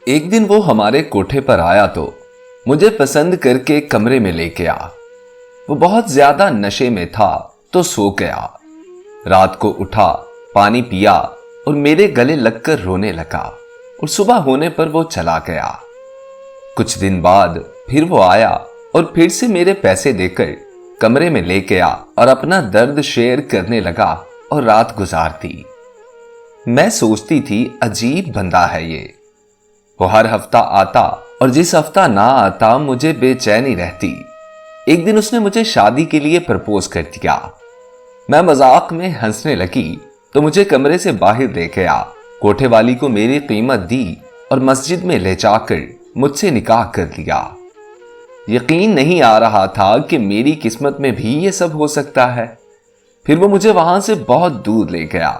एक दिन वो हमारे कोठे पर आया तो मुझे पसंद करके कमरे में लेके आ। वो बहुत ज्यादा नशे में था तो सो गया। रात को उठा, पानी पिया और मेरे गले लगकर रोने लगा और सुबह होने पर वो चला गया। कुछ दिन बाद फिर वो आया और फिर से मेरे पैसे देकर कमरे में लेके आ और अपना दर्द शेयर करने लगा और रात गुजार दी। मैं सोचती थी अजीब बंदा है ये। वो हर हफ्ता आता और जिस हफ्ता ना आता मुझे बेचैनी रहती। एक दिन उसने मुझे शादी के लिए प्रपोज कर दिया। मैं मजाक में हंसने लगी तो मुझे कमरे से बाहर लेके आ, कोठे वाली को मेरी कीमत दी और मस्जिद में ले जाकर मुझसे निकाह कर लिया। यकीन नहीं आ रहा था कि मेरी किस्मत में भी ये सब हो सकता है। फिर वो मुझे वहां से बहुत दूर ले गया।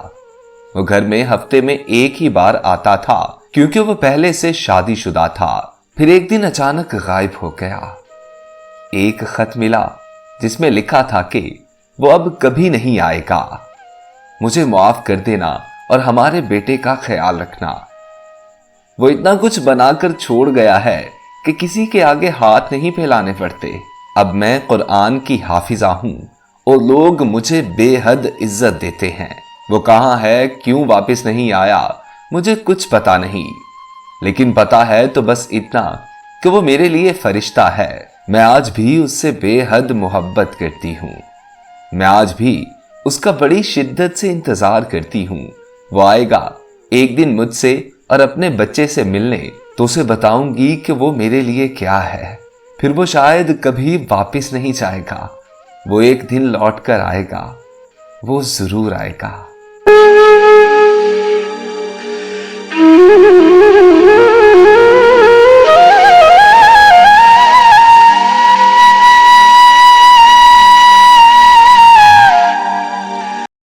वो घर में हफ्ते में एक ही बार आता था क्योंकि वो पहले से शादीशुदा था। फिर एक दिन अचानक गायब हो गया। एक खत मिला जिसमें लिखा था कि वो अब कभी नहीं आएगा। मुझे माफ कर देना और हमारे बेटे का ख्याल रखना। वो इतना कुछ बनाकर छोड़ गया है कि किसी के आगे हाथ नहीं फैलाने पड़ते। अब मैं कुरान की हाफिजा हूं और लोग मुझे बेहद इज्जत देते हैं। वो कहां है, क्यों वापस नहीं आया, मुझे कुछ पता नहीं, लेकिन पता है तो बस इतना कि वो मेरे लिए फरिश्ता है। मैं आज भी उससे बेहद मोहब्बत करती हूँ। मैं आज भी उसका बड़ी शिद्दत से इंतजार करती हूँ। वो आएगा एक दिन मुझसे और अपने बच्चे से मिलने, तो उसे बताऊंगी कि वो मेरे लिए क्या है। फिर वो शायद कभी वापस नहीं जाएगा। वो एक दिन लौट कर आएगा। वो जरूर आएगा।